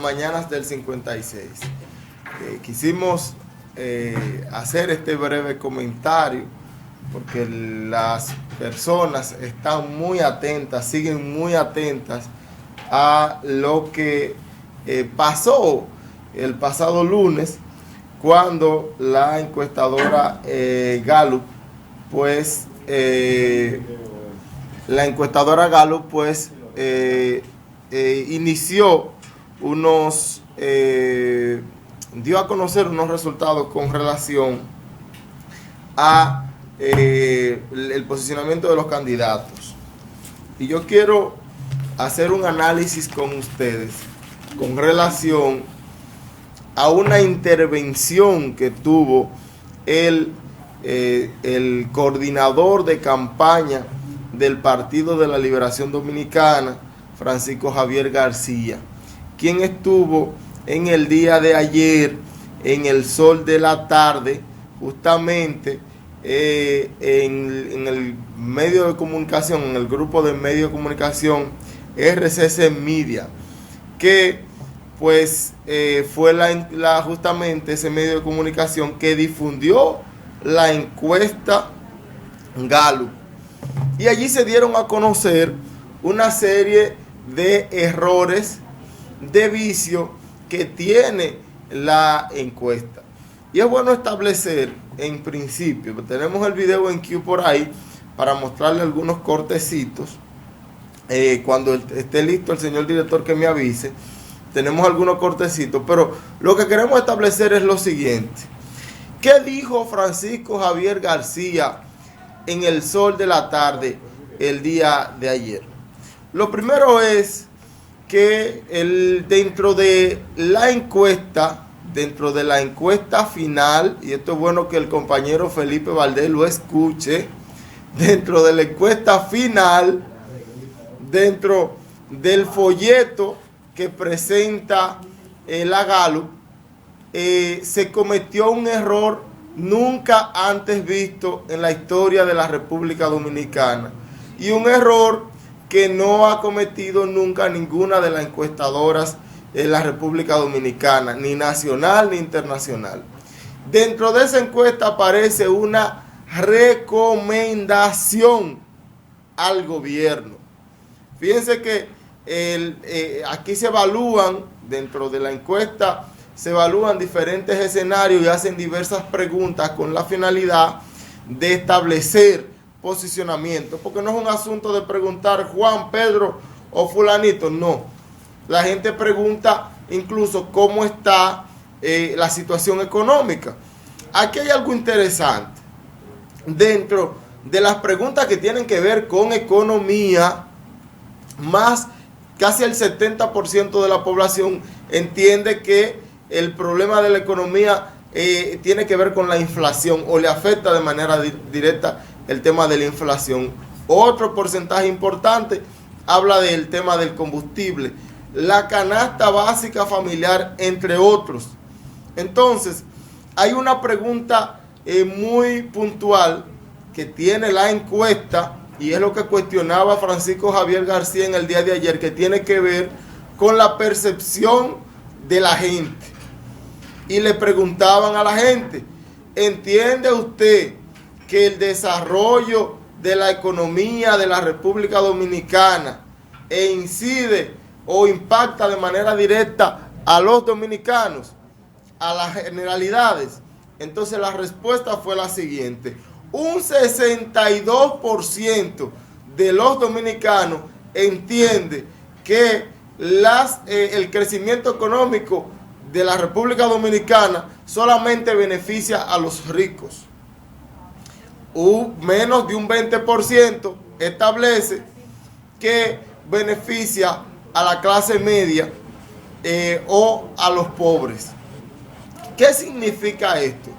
mañanas del 56. Quisimos hacer este breve comentario porque las personas están muy atentas, siguen muy atentas a lo que pasó el pasado lunes, cuando la encuestadora Gallup inició dio a conocer unos resultados con relación a el posicionamiento de los candidatos. Y yo quiero hacer un análisis con ustedes con relación a una intervención que tuvo el coordinador de campaña del Partido de la Liberación Dominicana, Francisco Javier García, quien estuvo en el día de ayer en el sol de la tarde, justamente en el medio de comunicación, en el grupo de medio de comunicación RCC Media, que pues fue justamente ese medio de comunicación que difundió la encuesta Gallup. Y allí se dieron a conocer una serie de errores, de vicio que tiene la encuesta. Y es bueno establecer en principio, tenemos el video en Q por ahí para mostrarle algunos cortecitos. Cuando esté listo el señor director que me avise, tenemos algunos cortecitos, pero lo que queremos establecer es lo siguiente. ¿Qué dijo Francisco Javier García en el sol de la tarde el día de ayer? Lo primero es que dentro de la encuesta final, y esto es bueno que el compañero Felipe Valdés lo escuche, dentro de la encuesta final, dentro del folleto que presenta la Gallup, se cometió un error nunca antes visto en la historia de la República Dominicana, y un error que no ha cometido nunca ninguna de las encuestadoras en la República Dominicana, ni nacional ni internacional. Dentro de esa encuesta aparece una recomendación al gobierno. Fíjense que aquí se evalúan, dentro de la encuesta, se evalúan diferentes escenarios y hacen diversas preguntas con la finalidad de establecer posicionamiento, porque no es un asunto de preguntar Juan, Pedro o fulanito, no. La gente pregunta incluso cómo está la situación económica. Aquí hay algo interesante. Dentro de las preguntas que tienen que ver con economía, casi el 70% de la población entiende que el problema de la economía tiene que ver con la inflación, o le afecta de manera directa el tema de la inflación. Otro porcentaje importante habla del tema del combustible, la canasta básica familiar, entre otros. Entonces, hay una pregunta muy puntual que tiene la encuesta, y es lo que cuestionaba Francisco Javier García en el día de ayer, que tiene que ver con la percepción de la gente. Y le preguntaban a la gente, ¿entiende usted que el desarrollo de la economía de la República Dominicana incide o impacta de manera directa a los dominicanos, a las generalidades? Entonces la respuesta fue la siguiente: un 62% de los dominicanos entiende que el crecimiento económico de la República Dominicana solamente beneficia a los ricos. Menos de un 20% establece que beneficia a la clase media o a los pobres. ¿Qué significa esto?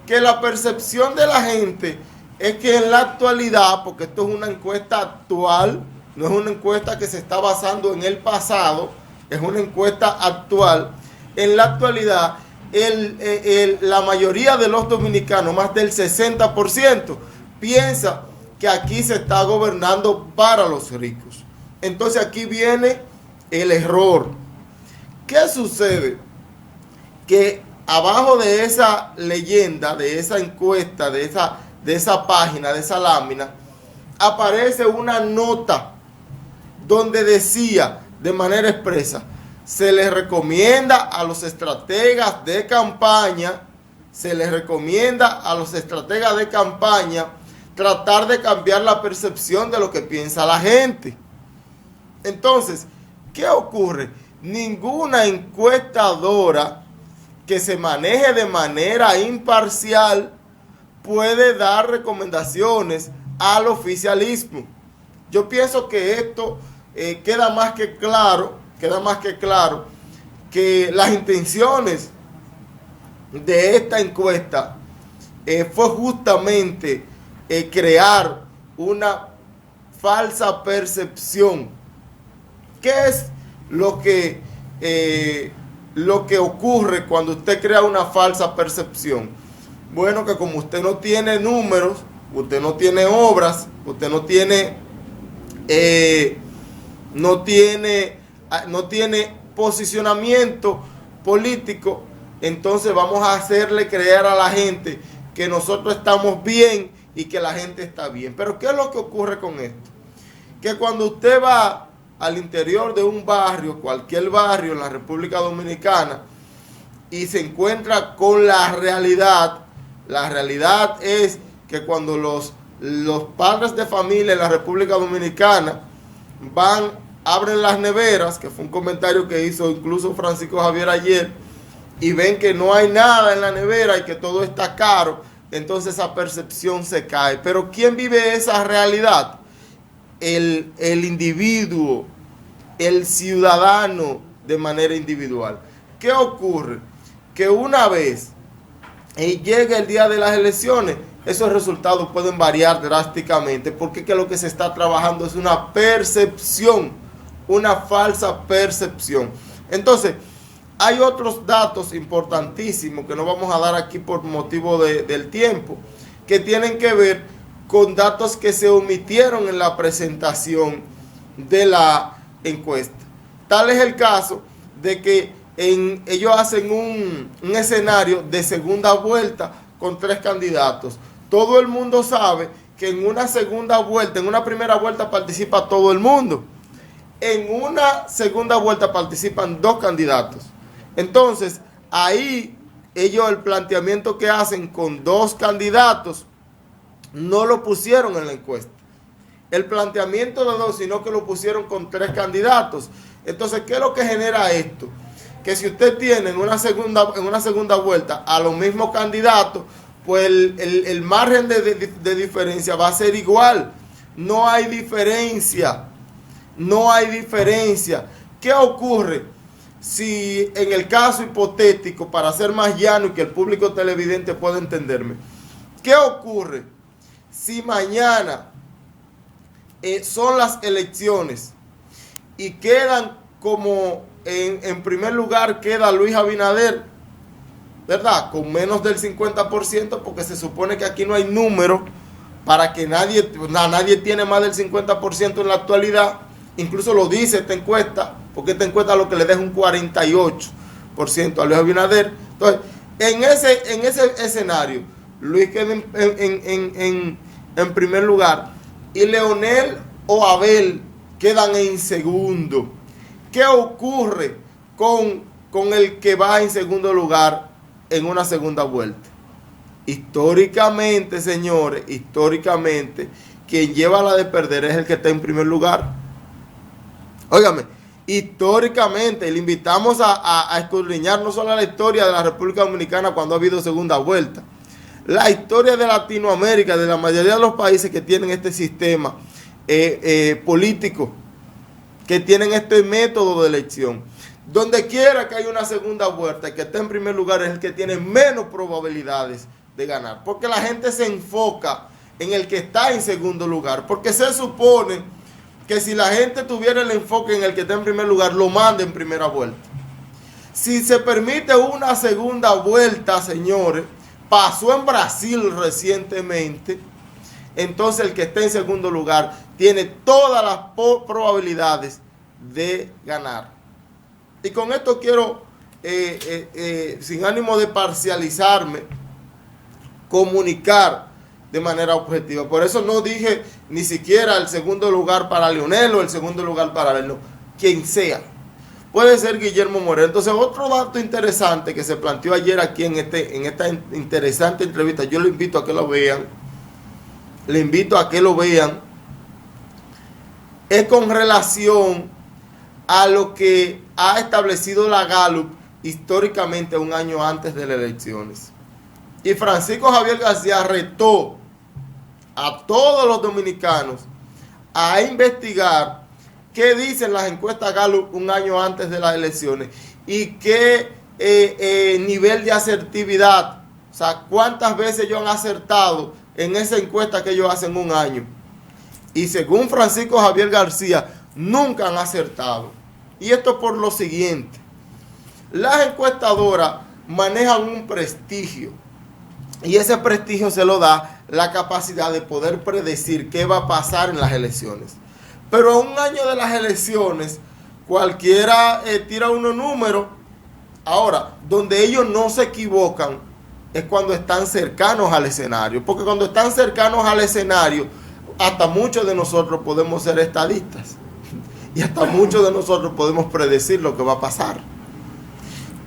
Que la percepción de la gente es que en la actualidad, porque esto es una encuesta actual, no es una encuesta que se está basando en el pasado, es una encuesta actual. En la actualidad, la mayoría de los dominicanos, más del 60%, piensa que aquí se está gobernando para los ricos. Entonces aquí viene el error. ¿Qué sucede? Que abajo de esa leyenda, de esa encuesta, de esa página, de esa lámina, aparece una nota donde decía de manera expresa: se les recomienda a los estrategas de campaña, tratar de cambiar la percepción de lo que piensa la gente. Entonces, ¿qué ocurre? Ninguna encuestadora que se maneje de manera imparcial puede dar recomendaciones al oficialismo. Yo pienso que esto queda más que claro que las intenciones de esta encuesta fue justamente crear una falsa percepción. ¿Qué es lo que ocurre cuando usted crea una falsa percepción? Bueno, que como usted no tiene números, usted no tiene obras, usted no tiene posicionamiento político, entonces vamos a hacerle creer a la gente que nosotros estamos bien y que la gente está bien. Pero ¿qué es lo que ocurre con esto? Que cuando usted va al interior de un barrio, cualquier barrio en la República Dominicana, y se encuentra con la realidad es que cuando los padres de familia en la República Dominicana abren las neveras, que fue un comentario que hizo incluso Francisco Javier ayer, y ven que no hay nada en la nevera y que todo está caro, entonces esa percepción se cae. Pero ¿quién vive esa realidad? El individuo, el ciudadano de manera individual. ¿Qué ocurre? Que una vez llegue el día de las elecciones, esos resultados pueden variar drásticamente, porque que lo que se está trabajando es una percepción, una falsa percepción. Entonces, hay otros datos importantísimos que no vamos a dar aquí por motivo del tiempo, que tienen que ver con datos que se omitieron en la presentación de la encuesta. Tal es el caso de que ellos hacen un escenario de segunda vuelta con 3 candidatos. Todo el mundo sabe que en una segunda vuelta, en una primera vuelta participa todo el mundo. En una segunda vuelta participan 2 candidatos. Entonces, ahí ellos el planteamiento que hacen con 2 candidatos no lo pusieron en la encuesta. El planteamiento de 2, sino que lo pusieron con 3 candidatos. Entonces, ¿qué es lo que genera esto? Que si usted tiene en una segunda vuelta a los mismos candidatos, pues el margen de diferencia va a ser igual. No hay diferencia. ¿Qué ocurre? Si en el caso hipotético, para ser más llano y que el público televidente pueda entenderme, ¿qué ocurre si mañana son las elecciones y quedan como en primer lugar queda Luis Abinader, ¿verdad? Con menos del 50%, porque se supone que aquí no hay número para que nadie tiene más del 50% en la actualidad. Incluso lo dice esta encuesta, porque esta encuesta lo que le deja un 48% a Luis Abinader. Entonces, en ese escenario, Luis queda en primer lugar y Leonel o Abel quedan en segundo. ¿Qué ocurre con el que va en segundo lugar en una segunda vuelta? Históricamente, señores, quien lleva la de perder es el que está en primer lugar. Óigame, históricamente, le invitamos a escudriñar no solo la historia de la República Dominicana cuando ha habido segunda vuelta, la historia de Latinoamérica, de la mayoría de los países que tienen este sistema político, que tienen este método de elección. Donde quiera que haya una segunda vuelta, el que esté en primer lugar es el que tiene menos probabilidades de ganar, porque la gente se enfoca en el que está en segundo lugar, porque se supone que si la gente tuviera el enfoque en el que está en primer lugar, lo manda en primera vuelta. Si se permite una segunda vuelta, señores, pasó en Brasil recientemente, entonces el que está en segundo lugar tiene todas las probabilidades de ganar. Y con esto quiero, sin ánimo de parcializarme, comunicar de manera objetiva. Por eso no dije ni siquiera el segundo lugar para Leonel o el segundo lugar para él, no, quien sea. Puede ser Guillermo Moreno. Entonces, otro dato interesante que se planteó ayer aquí en esta interesante entrevista, yo le invito a que lo vean, es con relación a lo que ha establecido la Gallup históricamente un año antes de las elecciones. Y Francisco Javier García retó a todos los dominicanos a investigar qué dicen las encuestas Gallup un año antes de las elecciones y qué nivel de asertividad, o sea, cuántas veces ellos han acertado en esa encuesta que ellos hacen un año. Y según Francisco Javier García, nunca han acertado. Y esto por lo siguiente: las encuestadoras manejan un prestigio, y ese prestigio se lo da la capacidad de poder predecir qué va a pasar en las elecciones. Pero a un año de las elecciones, cualquiera tira unos números. Ahora, donde ellos no se equivocan es cuando están cercanos al escenario. Porque cuando están cercanos al escenario, hasta muchos de nosotros podemos ser estadistas. Y hasta muchos de nosotros podemos predecir lo que va a pasar.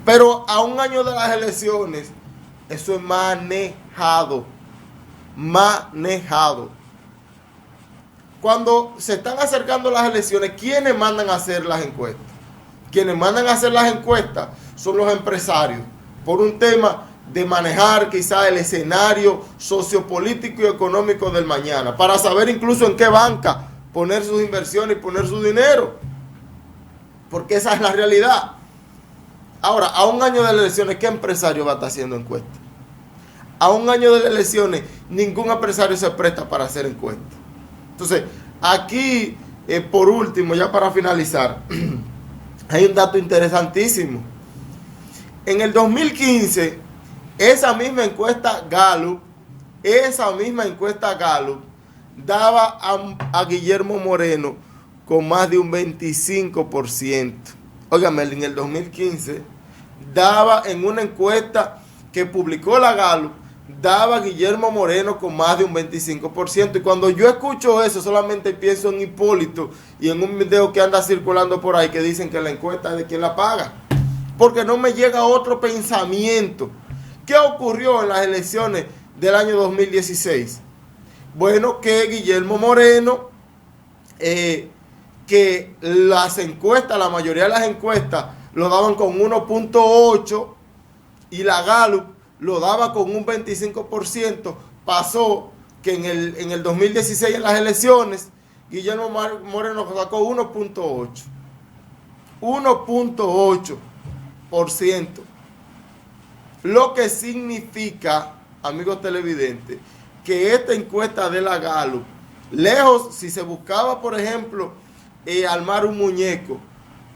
Pero a un año de las elecciones, eso es manejado. Cuando se están acercando las elecciones, ¿quiénes mandan a hacer las encuestas? Quienes mandan a hacer las encuestas son los empresarios, por un tema de manejar quizá el escenario sociopolítico y económico del mañana, para saber incluso en qué banca poner sus inversiones y poner su dinero, porque esa es la realidad. Ahora, a un año de las elecciones, ¿qué empresario va a estar haciendo encuestas? A un año de las elecciones, ningún empresario se presta para hacer encuestas. Entonces, aquí, por último, ya para finalizar, hay un dato interesantísimo. En el 2015, esa misma encuesta Gallup daba a Guillermo Moreno con más de un 25%. Óigame, en el 2015 daba, en una encuesta que publicó la Gallup, daba a Guillermo Moreno con más de un 25%. Y cuando yo escucho eso, solamente pienso en Hipólito y en un video que anda circulando por ahí que dicen que la encuesta es de quien la paga. Porque no me llega otro pensamiento. ¿Qué ocurrió en las elecciones del año 2016? Bueno, que Guillermo Moreno, que las encuestas, la mayoría de las encuestas, lo daban con 1.8 y la Gallup lo daba con un 25%. Pasó que en el 2016, en las elecciones, Guillermo Moreno sacó 1.8. 1.8%. Lo que significa, amigos televidentes, que esta encuesta de la Gallup, lejos, si se buscaba, por ejemplo, armar un muñeco,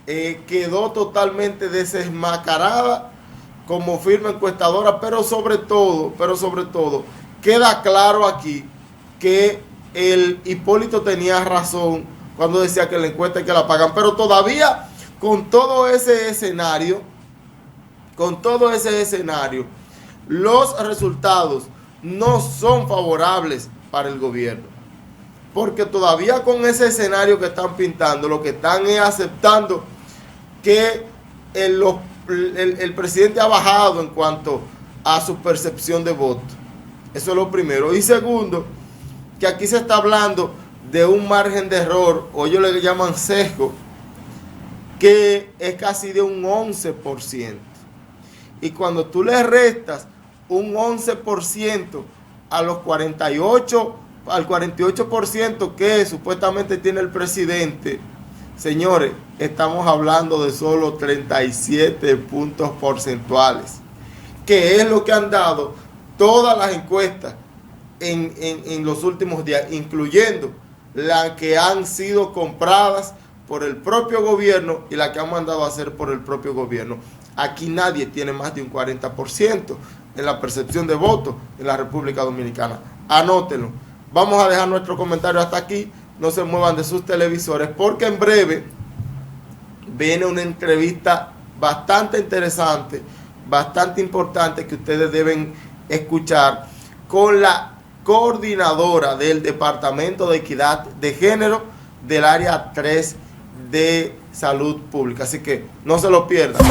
quedó totalmente desmascarada como firma encuestadora, pero sobre todo, queda claro aquí que el Hipólito tenía razón cuando decía que la encuesta es que la pagan, pero todavía con todo ese escenario, los resultados no son favorables para el gobierno, porque todavía con ese escenario que están pintando, lo que están es aceptando que el presidente ha bajado en cuanto a su percepción de voto. Eso es lo primero. Y segundo, que aquí se está hablando de un margen de error, o ellos le llaman sesgo, que es casi de un 11%. Y cuando tú le restas un 11% a los 48% que supuestamente tiene el presidente, señores, estamos hablando de solo 37 puntos porcentuales, que es lo que han dado todas las encuestas en los últimos días, incluyendo las que han sido compradas por el propio gobierno y las que han mandado a hacer por el propio gobierno. Aquí nadie tiene más de un 40% en la percepción de voto en la República Dominicana. Anótenlo. Vamos a dejar nuestro comentario hasta aquí. No se muevan de sus televisores, porque en breve viene una entrevista bastante interesante, bastante importante, que ustedes deben escuchar, con la coordinadora del Departamento de Equidad de Género del área 3 de Salud Pública. Así que no se lo pierdan.